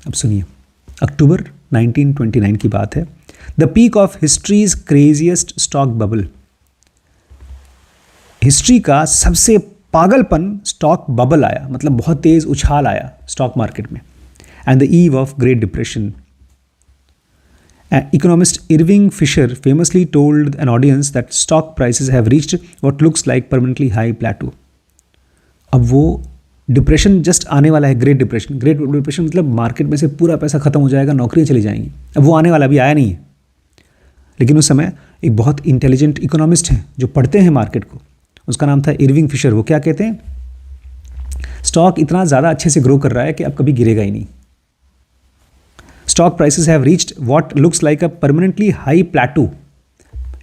अब सुनिए, अक्टूबर 1929 की बात है। The peak of histories craziest stock bubble, history का सबसे पागलपन स्टॉक बबल आया, मतलब बहुत तेज उछाल आया स्टॉक मार्केट में। And the eve of great depression, economist Irving Fisher famously told an audience that stock prices have reached what looks like permanently high plateau. अब वो डिप्रेशन जस्ट आने वाला है, ग्रेट डिप्रेशन। ग्रेट डिप्रेशन मतलब market में से पूरा पैसा खत्म हो जाएगा, नौकरियां चली जाएंगी। अब वो आने वाला, अभी आया नहीं है, लेकिन उस समय एक बहुत इंटेलिजेंट इकोनॉमिस्ट हैं जो पढ़ते हैं मार्केट को, उसका नाम था इरविंग फिशर। वो क्या कहते हैं, स्टॉक इतना ज़्यादा अच्छे से ग्रो कर रहा है कि अब कभी गिरेगा ही नहीं। Stock prices have reached what looks like a permanently high प्लेटू।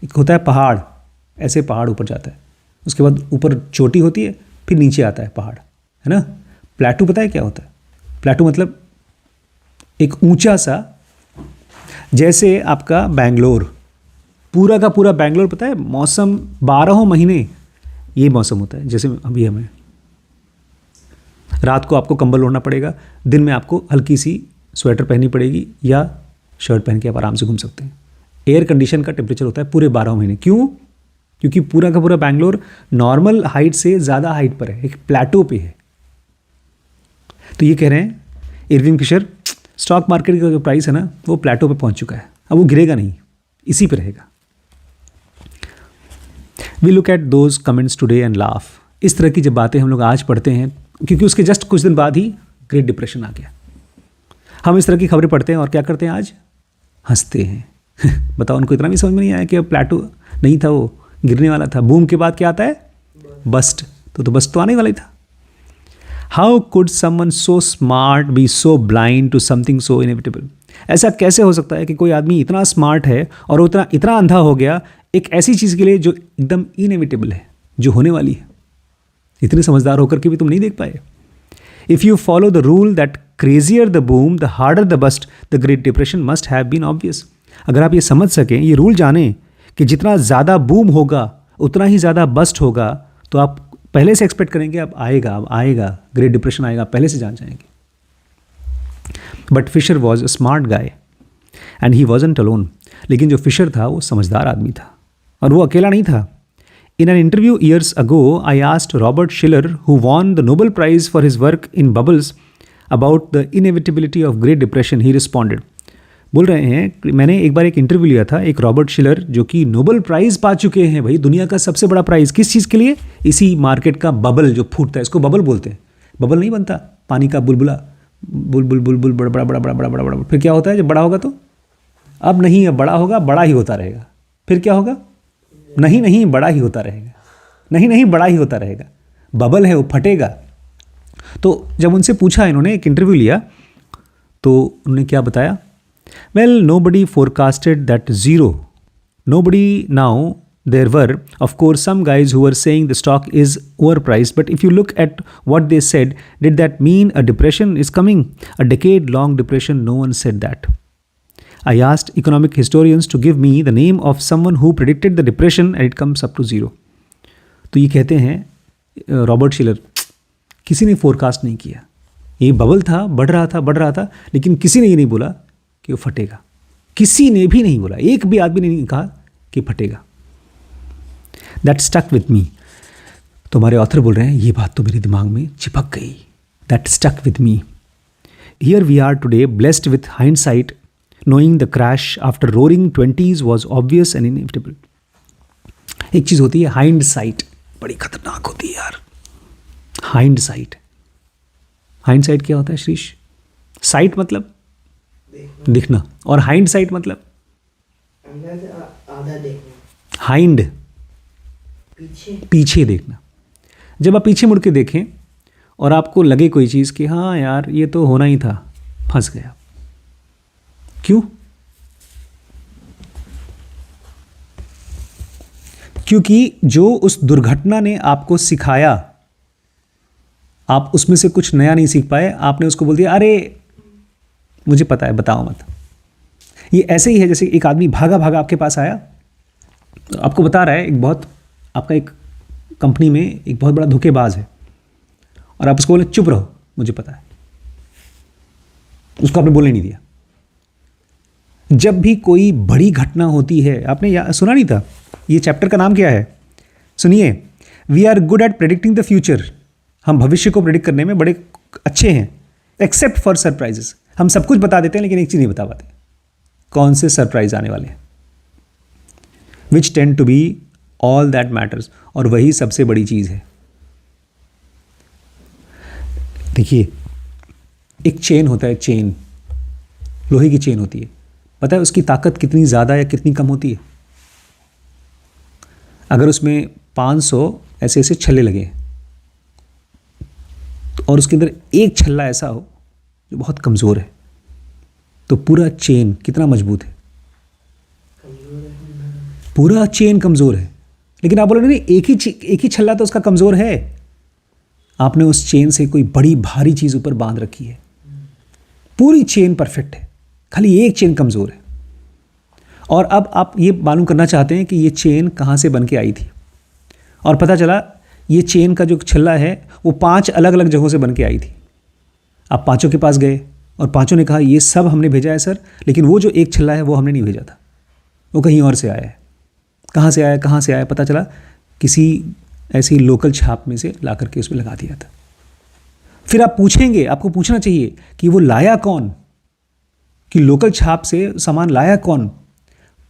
एक होता है पहाड़, ऐसे पहाड़ ऊपर जाता है, उसके बाद ऊपर चोटी होती है, फिर नीचे आता है पहाड़, है ना। प्लेटू पता है क्या होता है? प्लेटू मतलब एक ऊंचा सा, जैसे आपका बैंगलोर, पूरा का पूरा बैंगलोर, पता है मौसम 12 महीने ये मौसम होता है। जैसे अभी हमें रात को आपको कंबल ओढ़ना पड़ेगा, दिन में आपको हल्की सी स्वेटर पहननी पड़ेगी या शर्ट पहन के आप आराम से घूम सकते हैं। एयर कंडीशन का टेम्परेचर होता है पूरे 12 महीने। क्यों? क्योंकि पूरा का पूरा बैंगलोर नॉर्मल हाइट से ज़्यादा हाइट पर है, एक प्लेटो पे है। तो ये कह रहे हैं इरविंग फिशर, स्टॉक मार्केट का जो प्राइस है ना, वो प्लेटो पे पहुंच चुका है, अब वो गिरेगा नहीं, इसी पे रहेगा। We look at those comments today and laugh. इस तरह की जब बातें हम लोग आज पढ़ते हैं, क्योंकि उसके जस्ट कुछ दिन बाद ही ग्रेट डिप्रेशन आ गया, हम इस तरह की खबरें पढ़ते हैं और क्या करते हैं, आज हंसते हैं। बताओ, उनको इतना भी समझ में नहीं आया कि अब प्लेटो नहीं था, वो गिरने वाला था। बूम के बाद क्या आता है? बस्ट। तो बस्ट तो आने वाला ही था। How could someone so smart be so blind to something so inevitable? ऐसा कैसे हो सकता है कि कोई आदमी इतना स्मार्ट है और उतना इतना अंधा हो गया एक ऐसी चीज़ के लिए जो एकदम इनएविटेबल है, जो होने वाली है। इतने समझदार होकर के भी तुम नहीं देख पाए। If you follow the rule that crazier the boom, the harder the bust, the Great Depression must have been obvious. अगर आप ये समझ सकें, ये रूल जानें कि जितना ज़्यादा बूम होगा उतना ही ज़्यादा बस्ट होगा, तो आप पहले से एक्सपेक्ट करेंगे अब आएगा ग्रेट डिप्रेशन आएगा, पहले से जान जाएंगे। But Fisher was a smart guy and he wasn't alone. लेकिन जो फिशर था वो समझदार आदमी था और वो अकेला नहीं था। In an interview years ago, I asked Robert Shiller, who won the Nobel Prize for his work in bubbles, about the inevitability of Great Depression. He responded. बोल रहे हैं, मैंने एक बार एक इंटरव्यू लिया था एक रॉबर्ट शिलर जो कि नोबेल प्राइज़ पा चुके हैं, भाई दुनिया का सबसे बड़ा प्राइज़। किस चीज़ के लिए? इसी मार्केट का बबल जो फूटता है, इसको बबल बोलते हैं। बबल नहीं बनता, पानी का बुलबुला, बुलबुल बुलबुल बड़ा बड़ा बड़ा बड़ा बड़ा बड़ा बड़ा, फिर क्या होता है जब बड़ा होगा तो? अब नहीं, अब बड़ा होगा, बड़ा ही होता रहेगा। फिर क्या होगा? नहीं, बड़ा ही होता रहेगा। नहीं, बड़ा ही होता रहेगा। बबल है, वो फटेगा। तो जब उनसे पूछा, इन्होंने एक इंटरव्यू लिया, तो उन्होंने क्या बताया? Well, nobody forecasted that zero, nobody now there were of course some guys who were saying the stock is over priced, but if you look at what they said, did that mean a depression is coming, a decade long depression? No one said that. I asked economic historians to give me the name of someone who predicted the depression and it comes up to zero. तो ये कहते हैं Robert शिलर, किसी ने forecast नहीं किया, ये bubble था, बढ़ रहा था, लेकिन किसी ने ये नहीं बोला कि वो फटेगा। किसी ने भी नहीं बोला, एक भी आदमी ने नहीं कहा कि फटेगा। That stuck with me. तो हमारे ऑथर बोल रहे हैं, ये बात तो मेरे दिमाग में चिपक गई। That stuck with me. Here we are today blessed with hindsight, knowing the crash after roaring 20s was obvious and inevitable. एक चीज़ होती है हाइंड साइट, बड़ी खतरनाक होती है यार। हाइंड साइट क्या होता है श्रीश? साइट मतलब दिखना, और हाइंड साइट मतलब हाइंड, पीछे देखना। जब आप पीछे मुड़ के देखें और आपको लगे कोई चीज़ कि हाँ यार ये तो होना ही था, फंस गया। क्यों? क्योंकि जो उस दुर्घटना ने आपको सिखाया, आप उसमें से कुछ नया नहीं सीख पाए। आपने उसको बोल दिया, अरे मुझे पता है, बताओ मत। ये ऐसे ही है जैसे एक आदमी भागा आपके पास आया, तो आपको बता रहा है आपका एक कंपनी में एक बहुत बड़ा धोखेबाज है, और आप उसको बोले चुप रहो, मुझे पता है। उसको आपने बोलने नहीं दिया। जब भी कोई बड़ी घटना होती है, आपने सुना नहीं था, ये चैप्टर का नाम क्या है, सुनिए, we are good at predicting the future. हम भविष्य को प्रेडिक्ट करने में बड़े अच्छे हैं, एक्सेप्ट फॉर सरप्राइजेस। हम सब कुछ बता देते हैं लेकिन एक चीज़ नहीं बता पाते, कौन से सरप्राइज आने वाले हैं, which tend to be all that matters, और वही सबसे बड़ी चीज़ है। देखिए, एक चेन होता है, चेन, लोहे की चेन होती है, पता है उसकी ताकत कितनी ज़्यादा या कितनी कम होती है? अगर उसमें 500 ऐसे ऐसे छल्ले लगे और उसके अंदर एक छल्ला ऐसा हो जो बहुत कमज़ोर है, तो पूरा चेन कितना मजबूत है? पूरा चेन कमज़ोर है। लेकिन आप बोलोगे नहीं, एक ही छल्ला तो उसका कमज़ोर है। आपने उस चेन से कोई बड़ी भारी चीज़ ऊपर बांध रखी है, पूरी चेन परफेक्ट है, खाली एक चेन कमज़ोर है। और अब आप ये मालूम करना चाहते हैं कि ये चेन कहाँ से बन के आई थी, और पता चला ये चेन का जो छल्ला है वो 5 अलग अलग जगहों से बन के आई थी। आप पांचों के पास गए और पांचों ने कहा ये सब हमने भेजा है सर, लेकिन वो जो एक छल्ला है वो हमने नहीं भेजा था, वो कहीं और से आया है। कहाँ से आया, कहाँ से आया? पता चला किसी ऐसी लोकल छाप में से ला करके उसमें लगा दिया था। फिर आप पूछेंगे, आपको पूछना चाहिए कि वो लाया कौन, कि लोकल छाप से सामान लाया कौन।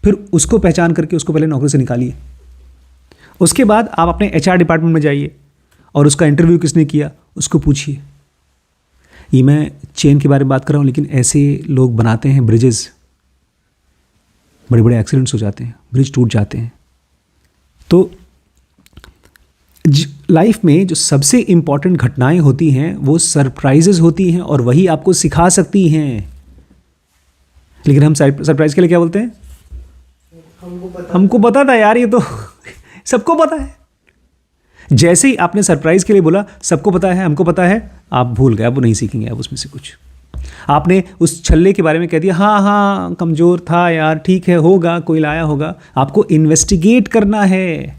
फिर उसको पहचान करके उसको पहले नौकरी से निकालिए। उसके बाद आप अपने HR डिपार्टमेंट में जाइए और उसका इंटरव्यू किसने किया उसको पूछिए। ये मैं चेन के बारे में बात कर रहा हूँ, लेकिन ऐसे लोग बनाते हैं ब्रिजेस, बड़े बड़े एक्सीडेंट्स हो जाते हैं, ब्रिज टूट जाते हैं। तो लाइफ में जो सबसे इम्पॉर्टेंट घटनाएं होती हैं वो सरप्राइजेज होती हैं, और वही आपको सिखा सकती हैं। लेकिन हम सरप्राइज के लिए क्या बोलते हैं? हमको पता था यार, ये तो सबको पता है। जैसे ही आपने सरप्राइज के लिए बोला सबको पता है, हमको पता है, आप भूल गए, अब वो नहीं सीखेंगे आप उसमें से कुछ। आपने उस छल्ले के बारे में कह दिया, हाँ हाँ कमज़ोर था यार, ठीक है, होगा, कोई लाया होगा। आपको इन्वेस्टिगेट करना है।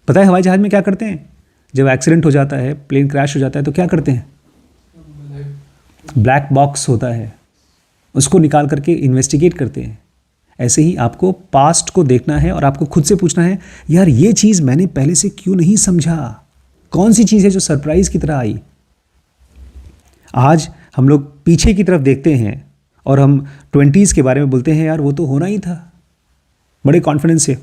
पता है हवाई जहाज़ में क्या करते हैं? जब एक्सीडेंट हो जाता है, प्लेन क्रैश हो जाता है, तो क्या करते हैं? ब्लैक बॉक्स होता है, उसको निकाल करके इन्वेस्टिगेट करते हैं। ऐसे ही आपको पास्ट को देखना है और आपको खुद से पूछना है, यार ये चीज़ मैंने पहले से क्यों नहीं समझा, कौन सी चीज़ है जो सरप्राइज़ की तरह आई। आज हम लोग पीछे की तरफ देखते हैं और हम 20s के बारे में बोलते हैं, यार वो तो होना ही था, बड़े कॉन्फिडेंस से।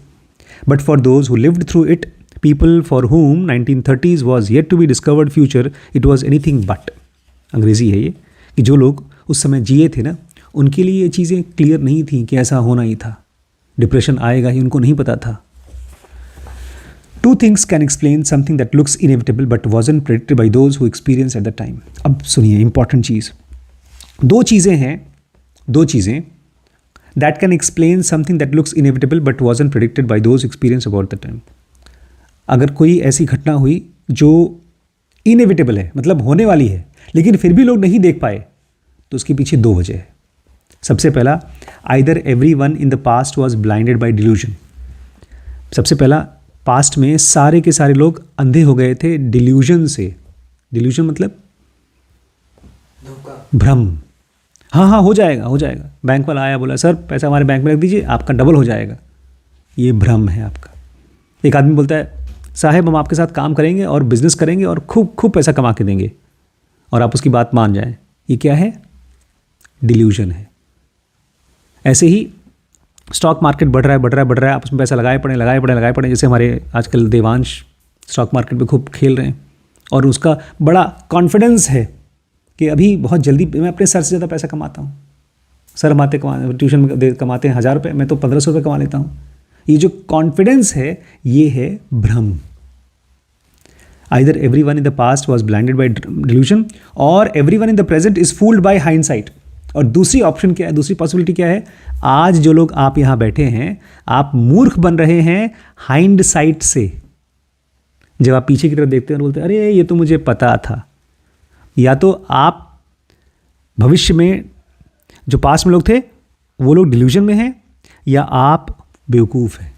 But for those who lived through it, people for whom 1930s was yet to be discovered future, it was anything but. अंग्रेज़ी है ये, कि जो लोग उस समय जिए थे ना, उनके लिए ये चीज़ें क्लियर नहीं थी कि ऐसा होना ही था, डिप्रेशन आएगा ही उनको नहीं पता था। 2 things can explain something that looks inevitable but wasn't predicted by those who experienced at the time. अब सुनिए इंपॉर्टेंट चीज़, 2 चीज़ें हैं, 2 चीज़ें that can explain something that looks inevitable but wasn't predicted by those who experienced about the time. अगर कोई ऐसी घटना हुई जो इनएविटेबल है, मतलब होने वाली है, लेकिन फिर भी लोग नहीं देख पाए, तो उसके पीछे 2 वजह है। सबसे पहला, either everyone in the past was blinded by delusion. सबसे पहला, पास्ट में सारे के सारे लोग अंधे हो गए थे डिल्यूजन से। डिल्यूजन मतलब भ्रम। हाँ हाँ हो जाएगा, हो जाएगा। बैंक वाला आया, बोला सर पैसा हमारे बैंक में रख दीजिए, आपका डबल हो जाएगा। ये भ्रम है आपका। एक आदमी बोलता है, साहब हम आपके साथ काम करेंगे और बिजनेस करेंगे और खूब खूब पैसा कमा के देंगे, और आप उसकी बात मान जाएं। ये क्या है? डिल्यूजन है। ऐसे ही स्टॉक मार्केट बढ़ रहा है, बढ़ रहा है, बढ़ रहा है, आप उसमें पैसा लगाए पड़े। जैसे हमारे आजकल देवांश स्टॉक मार्केट में खूब खेल रहे हैं, और उसका बड़ा कॉन्फिडेंस है कि अभी बहुत जल्दी मैं अपने सर से ज़्यादा पैसा कमाता हूँ। सर ट्यूशन में कमाते हैं 1000 रुपये, मैं तो 1500 रुपये कमा लेता हूँ। ये जो कॉन्फिडेंस है, ये है भ्रम। Either everyone in the past was blinded by delusion और everyone in the present is fooled by hindsight. और दूसरी ऑप्शन क्या है, दूसरी पॉसिबिलिटी क्या है? आज जो लोग आप यहाँ बैठे हैं, आप मूर्ख बन रहे हैं हाइंडसाइट से। जब आप पीछे की तरफ देखते हैं और बोलते हैं अरे ये तो मुझे पता था। या तो आप भविष्य में जो पास्ट में लोग थे वो लोग डिल्यूजन में हैं, या आप बेवकूफ़ हैं।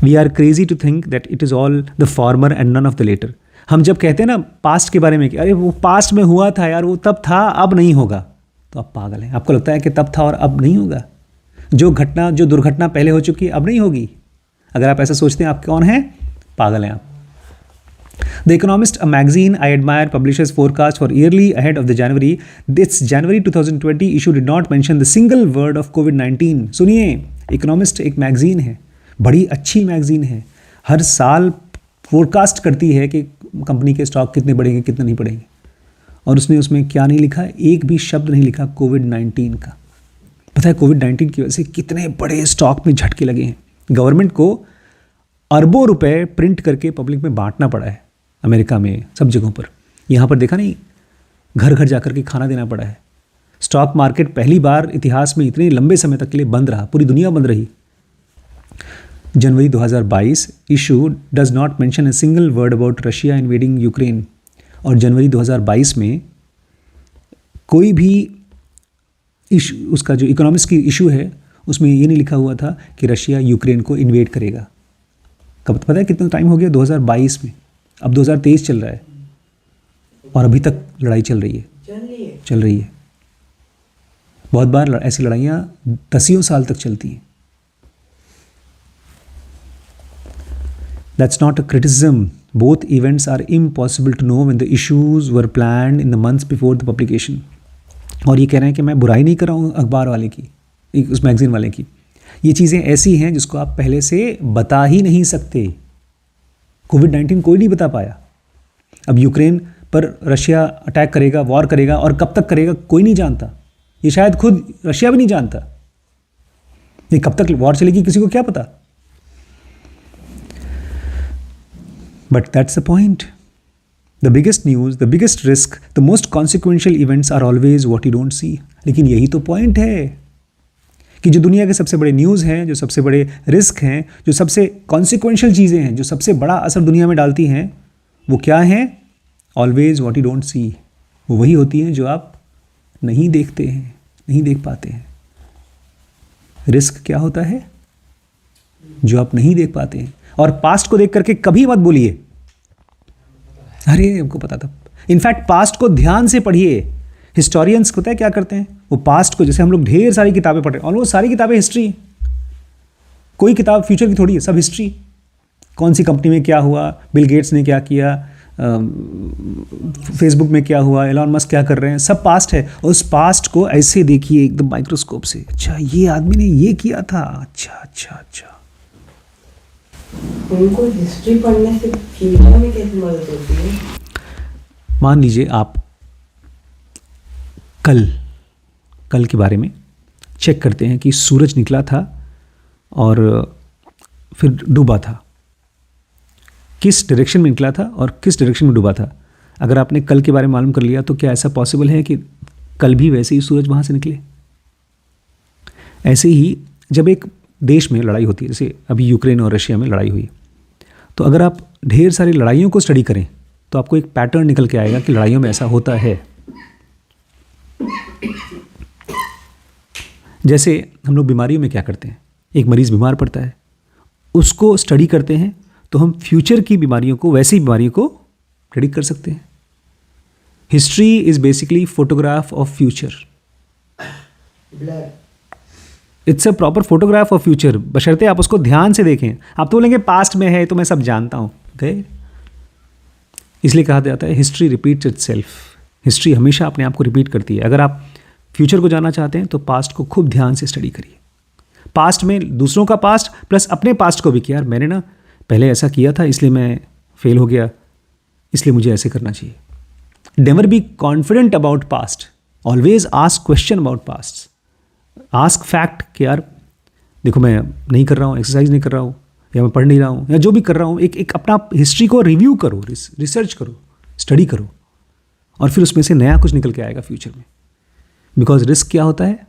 We are crazy to think that it is all the former and none of the latter. हम जब कहते हैं ना पास्ट के बारे में कि अरे वो पास्ट में हुआ था यार, वो तब था अब नहीं होगा, तो आप पागल हैं। आपको लगता है कि तब था और अब नहीं होगा? जो दुर्घटना पहले हो चुकी है अब नहीं होगी। अगर आप ऐसा सोचते हैं, आप कौन हैं? पागल हैं आप। The Economist, a magazine I admire, publishes forecast for yearly ahead of the January. This January 2020 issue did not mention the single word of COVID-19. सुनिए, Economist एक मैगजीन है, बड़ी अच्छी मैगजीन है, हर साल फोरकास्ट करती है कि कंपनी के स्टॉक कितने बढ़ेंगे कितने नहीं बढ़ेंगे, और उसमें क्या नहीं लिखा, एक भी शब्द नहीं लिखा कोविड-19 का। पता है कोविड-19 की वजह से कितने बड़े स्टॉक में झटके लगे हैं। गवर्नमेंट को अरबों रुपए प्रिंट करके पब्लिक में बांटना पड़ा है, अमेरिका में सब जगहों पर। यहाँ पर देखा नहीं, घर घर जाकर के खाना देना पड़ा है। स्टॉक मार्केट पहली बार इतिहास में इतने लंबे समय तक के लिए बंद रहा, पूरी दुनिया बंद रही। जनवरी 2022 issue does not mention a single word about Russia invading Ukraine. और जनवरी 2022 में कोई भी इशू, उसका जो इकोनॉमिक्स की इशू है उसमें ये नहीं लिखा हुआ था कि रशिया यूक्रेन को इन्वेड करेगा। कब पता है कितना टाइम हो गया? 2022 में, अब 2023 चल रहा है और अभी तक लड़ाई चल रही है। बहुत बार ऐसी लड़ाइयाँ दसियों साल तक चलती हैं। That's not a criticism. Both events are impossible to know when the issues were planned in the months before the publication. और ये कह रहे हैं कि मैं बुराई नहीं कर रहा हूँ अखबार वाले की, उस मैगजीन वाले की। ये चीज़ें ऐसी हैं जिसको आप पहले से बता ही नहीं सकते। कोविड-19 कोई नहीं बता पाया। अब यूक्रेन पर रशिया अटैक करेगा, वॉर करेगा, और कब तक करेगा कोई नहीं जानता। ये शायद खुद रशिया भी नहीं जानता। ये कब तक वॉर चलेगी किसी को क्या पता। But that's the point. The biggest news, the biggest risk, the most consequential events are always what you don't see. लेकिन यही तो पॉइंट है कि जो दुनिया के सबसे बड़े न्यूज़ हैं, जो सबसे बड़े रिस्क हैं, जो सबसे कॉन्सिक्वेंशियल चीज़ें हैं, जो सबसे बड़ा असर दुनिया में डालती हैं, वो क्या हैं? Always what you don't see. वो वही होती हैं जो आप नहीं देखते हैं, नहीं देख पाते हैं। रिस्क क्या होता है? जो आप नहीं देख पाते हैं। और पास्ट को देख करके कभी मत बोलिए अरे हमको पता था। इनफैक्ट पास्ट को ध्यान से पढ़िए। हिस्टोरियंस पता है क्या करते हैं? वो पास्ट को, जैसे हम लोग ढेर सारी किताबें पढ़ रहे हैं, ऑलमोस्ट सारी किताबें हिस्ट्री, कोई किताब फ्यूचर की थोड़ी है, सब हिस्ट्री। कौन सी कंपनी में क्या हुआ, बिल गेट्स ने क्या किया, फेसबुक में क्या हुआ, एलॉन मस्क क्या कर रहे हैं, सब पास्ट है। और उस पास्ट को ऐसे देखिए एकदम माइक्रोस्कोप से, अच्छा ये आदमी ने ये किया था, अच्छा अच्छा अच्छा। उनको हिस्ट्री पढ़ने से फ्यूचर में कैसे मदद होती है? मान लीजिए आप कल के बारे में चेक करते हैं कि सूरज निकला था और फिर डूबा था, किस डायरेक्शन में निकला था और किस डायरेक्शन में डूबा था। अगर आपने कल के बारे में मालूम कर लिया तो क्या ऐसा पॉसिबल है कि कल भी वैसे ही सूरज वहाँ से निकले? ऐसे ही जब एक देश में लड़ाई होती है, जैसे अभी यूक्रेन और रशिया में लड़ाई हुई, तो अगर आप ढेर सारी लड़ाइयों को स्टडी करें तो आपको एक पैटर्न निकल के आएगा कि लड़ाइयों में ऐसा होता है। जैसे हम लोग बीमारियों में क्या करते हैं, एक मरीज़ बीमार पड़ता है, उसको स्टडी करते हैं तो हम फ्यूचर की बीमारियों को, वैसी बीमारियों को प्रेडिक्ट कर सकते हैं। History is basically photograph of future. It's a proper photograph of future, बशर्ते आप उसको ध्यान से देखें। आप तो बोलेंगे पास्ट में है तो मैं सब जानता हूँ, गए। इसलिए कहा जाता है हिस्ट्री रिपीट्स इटसेल्फ। हिस्ट्री हमेशा अपने आप को रिपीट करती है। अगर आप फ्यूचर को जानना चाहते हैं तो पास्ट को खूब ध्यान से स्टडी करिए। पास्ट में दूसरों का पास्ट प्लस अपने पास्ट को भी कि यार मैंने ना पहले ऐसा किया था इसलिए मैं फेल हो गया, इसलिए मुझे ऐसे करना चाहिए। Never be confident about past, always ask question about past. Ask fact कि यार देखो मैं नहीं कर रहा हूँ, एक्सरसाइज नहीं कर रहा हूँ, या मैं पढ़ नहीं रहा हूँ, या जो भी कर रहा हूँ, एक अपना हिस्ट्री को रिव्यू करो, रिसर्च करो, स्टडी करो, और फिर उसमें से नया कुछ निकल के आएगा फ्यूचर में। बिकॉज रिस्क क्या होता है?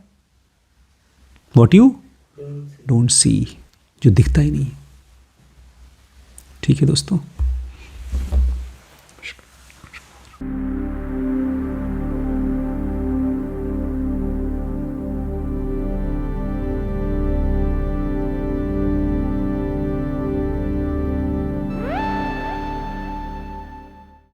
वॉट यू डोंट सी, जो दिखता ही नहीं। ठीक है दोस्तों।